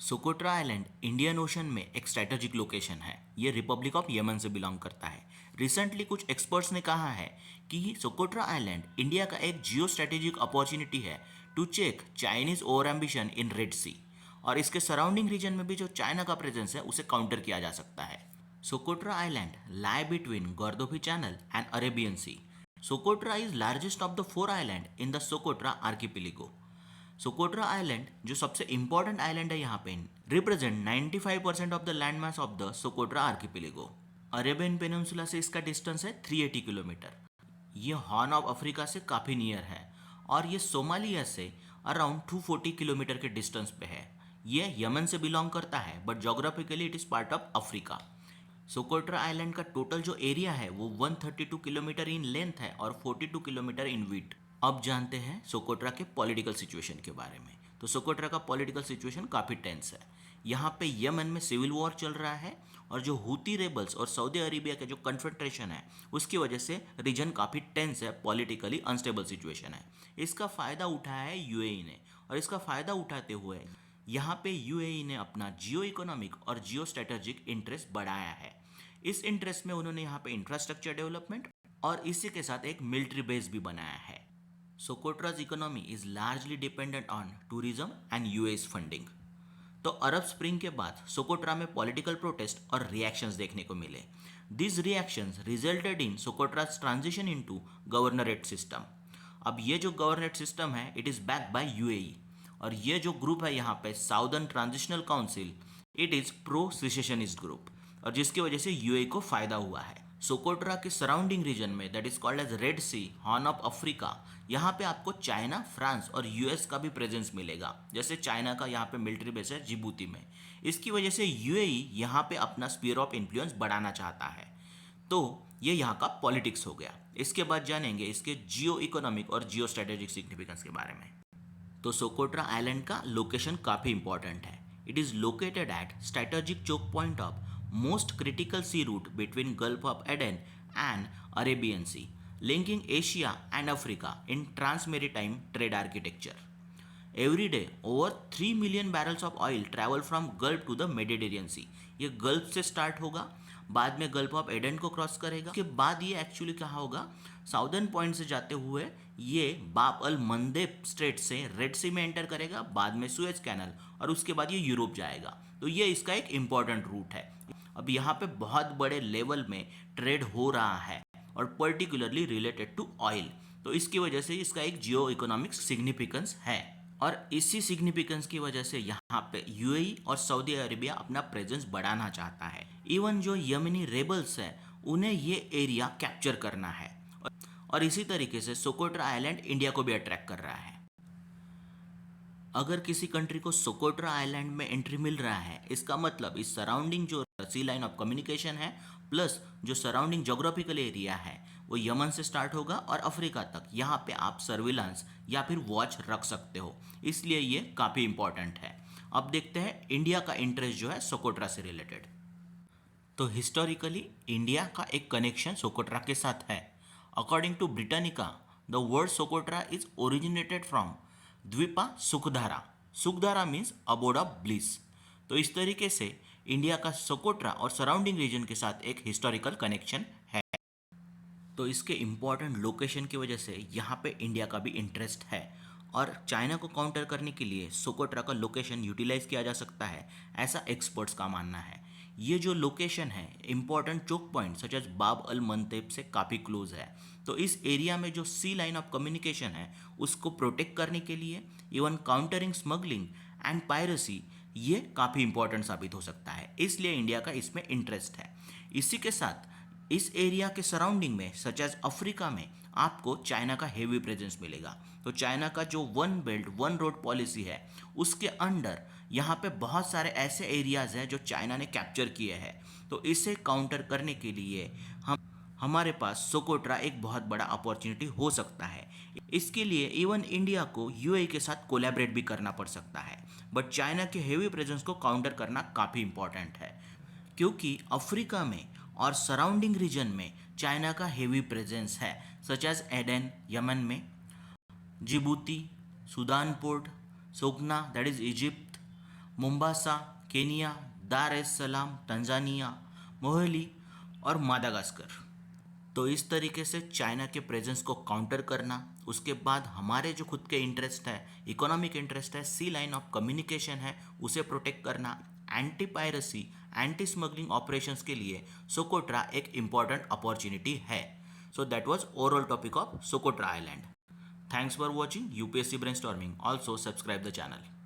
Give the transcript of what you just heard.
Socotra island Indian ocean में एक strategic location है। ये रिपब्लिक ऑफ यमन से बिलोंग करता है। रिसेंटली कुछ एक्सपर्ट्स ने कहा है कि सोकोट्रा आइलैंड इंडिया का एक जियो स्ट्रेटेजिक अपॉर्चुनिटी है to check Chinese over ambition in Red Sea, और इसके सराउंडिंग रीजन में भी जो चाइना का प्रेजेंस है उसे काउंटर किया जा सकता है। Socotra island lie between Gordoffi Channel and Arabian Sea. Socotra is largest of the four islands in the Socotra archipelago. Socotra island जो सबसे इंपॉर्टेंट आइलैंड है यहाँ पे represent 95% of the land mass of the Socotra archipelago. Arabian peninsula से इसका distance है 380 kilometre. ये horn of Africa से काफ़ी नियर है और ये सोमालिया से अराउंड 240 किलोमीटर के डिस्टेंस पे है। ये यमन से बिलोंग करता है but geographically it is part of Africa. Socotra island का टोटल जो एरिया है वो 132 किलोमीटर इन लेंथ है और 42 किलोमीटर इन विड्थ। अब जानते हैं सोकोट्रा के पॉलिटिकल सिचुएशन के बारे में। तो सोकोट्रा का पॉलिटिकल सिचुएशन काफ़ी टेंस है। यहाँ पे यमन में सिविल वॉर चल रहा है और जो हूती रेबल्स और सऊदी अरेबिया के जो कन्फ्रंट्रेशन है उसकी वजह से रीजन काफ़ी टेंस है, पॉलिटिकली अनस्टेबल सिचुएशन है। इसका फ़ायदा उठाया है यूएई ने, और इसका फ़ायदा उठाते हुए यहाँ पे यूएई ने अपना जियो इकोनॉमिक और जियो स्ट्रेटेजिक इंटरेस्ट बढ़ाया है। इस इंटरेस्ट में उन्होंने यहाँ पे इंफ्रास्ट्रक्चर डेवलपमेंट और इसी के साथ एक मिलिट्री बेस भी बनाया है। Socotra's economy is largely dependent on tourism and US funding. तो अरब स्प्रिंग के बाद सोकोट्रा में पॉलिटिकल प्रोटेस्ट और रिएक्शंस देखने को मिले। This reactions resulted in Socotra's transition into governorate system. अब ये जो गवर्नरेट सिस्टम है it is back by UAE, और ये जो ग्रुप है यहाँ पे southern transitional council, it is pro secessionist group, और जिसकी वजह से यूएई को फ़ायदा हुआ है। सोकोट्रा के सराउंडिंग रीजन में that is called as Red Sea, Horn of Africa, यहाँ पे आपको चाइना, फ्रांस और यूएस का भी प्रेजेंस मिलेगा। जैसे चाइना का यहाँ पे मिलिट्री बेस है जिबूती में। इसकी वजह से यूएई यहाँ पे अपना स्पीयर ऑफ इन्फ्लुएंस बढ़ाना चाहता है। तो ये यहाँ का पॉलिटिक्स हो गया। इसके बाद जानेंगे इसके जियो इकोनॉमिक और जियो स्ट्रेटेजिक सिग्निफिकेंस के बारे में। तो सोकोट्रा आइलैंड का लोकेशन काफ़ी इंपॉर्टेंट है। It is located at strategic choke point of most critical sea route between Gulf of Aden and Arabian Sea, linking Asia and Africa in trans-maritime trade architecture. Every day, over 3 million barrels of oil travel from Gulf to the Mediterranean Sea. ये gulf से start होगा, बाद में gulf of Aiden को cross करेगा, उसके बाद ये एक्चुअली क्या होगा, साउदर्न पॉइंट से जाते हुए ये बाब अल मंदेब स्ट्रेट से रेड सी में एंटर करेगा, बाद में सुएज कैनल, और उसके बाद ये यूरोप जाएगा। तो ये इसका एक इम्पॉर्टेंट रूट है। अब यहाँ पे बहुत बड़े लेवल में ट्रेड हो रहा है और पर्टिकुलरली रिलेटेड टू ऑयल, तो इसकी वजह से इसका एक जियो इकोनॉमिक सिग्निफिकेंस है। और इसी सिग्निफिकेंस की वजह से यहाँ पे यूएई और सऊदी अरेबिया अपना प्रेजेंस बढ़ाना चाहता है। इवन जो यमनी रेबल्स हैं उन्हें ये एरिया कैप्चर करना है, और इसी तरीके से सोकोट्रा आइलैंड इंडिया को भी अट्रैक्ट कर रहा है। अगर किसी कंट्री को सोकोट्रा आइलैंड में एंट्री मिल रहा है, इसका मतलब इस सराउंडिंग जो सी लाइन ऑफ कम्युनिकेशन है प्लस जो सराउंडिंग जोग्राफिकल एरिया है वो यमन से स्टार्ट होगा और अफ्रीका तक, यहाँ पे आप सर्विलांस या फिर वॉच रख सकते हो, इसलिए ये काफ़ी इंपॉर्टेंट है। अब देखते हैं इंडिया का इंटरेस्ट जो है सोकोट्रा से रिलेटेड। तो हिस्टोरिकली इंडिया का एक कनेक्शन सोकोट्रा के साथ है। According to Britannica, the word Socotra is originated from Dvipa Sukhadhara. Sukhadhara means abode of bliss. तो इस तरीके से इंडिया का सोकोट्रा और सराउंडिंग रीजन के साथ एक हिस्टोरिकल कनेक्शन है। तो इसके इम्पॉर्टेंट लोकेशन की वजह से यहाँ पे इंडिया का भी इंटरेस्ट है, और चाइना को काउंटर करने के लिए सोकोट्रा का लोकेशन यूटिलाइज किया जा सकता है, ऐसा एक्सपर्ट्स का मानना है। ये जो लोकेशन है important choke point such as Bab al मंतेब से काफ़ी क्लोज है। तो इस एरिया में जो सी लाइन ऑफ कम्युनिकेशन है उसको प्रोटेक्ट करने के लिए, even countering smuggling and piracy, ये काफ़ी इंपॉर्टेंट साबित हो सकता है, इसलिए इंडिया का इसमें इंटरेस्ट है। इसी के साथ इस एरिया के सराउंडिंग में सच एज अफ्रीका में आपको चाइना का हेवी प्रेजेंस मिलेगा। तो चाइना का जो one belt one road policy है उसके अंडर यहाँ पे बहुत सारे ऐसे एरियाज़ हैं जो चाइना ने कैप्चर किए हैं। तो इसे काउंटर करने के लिए हमारे पास सोकोट्रा एक बहुत बड़ा अपॉर्चुनिटी हो सकता है। इसके लिए इवन इंडिया को यूएई के साथ कोलैबोरेट भी करना पड़ सकता है, बट चाइना के हेवी प्रेजेंस को काउंटर करना काफ़ी इंपॉर्टेंट है, क्योंकि अफ्रीका में और सराउंडिंग रीजन में चाइना का हेवी प्रेजेंस है, सच एज एडन यमन में, Djibouti, Sudan port, Sokhna that is Egypt, Mombasa, Kenya, Dar es Salaam, Tanzania, Moheli और मादागास्कर। तो इस तरीके से चाइना के प्रेजेंस को काउंटर करना, उसके बाद हमारे जो खुद के इंटरेस्ट है, इकोनॉमिक इंटरेस्ट है, सी लाइन ऑफ कम्युनिकेशन है, उसे प्रोटेक्ट करना, anti piracy, anti smuggling operations के लिए सोकोट्रा एक इम्पॉर्टेंट अपॉर्चुनिटी है। So that was overall topic of Socotra island. Thanks for watching UPSC Brainstorming. Also subscribe the channel.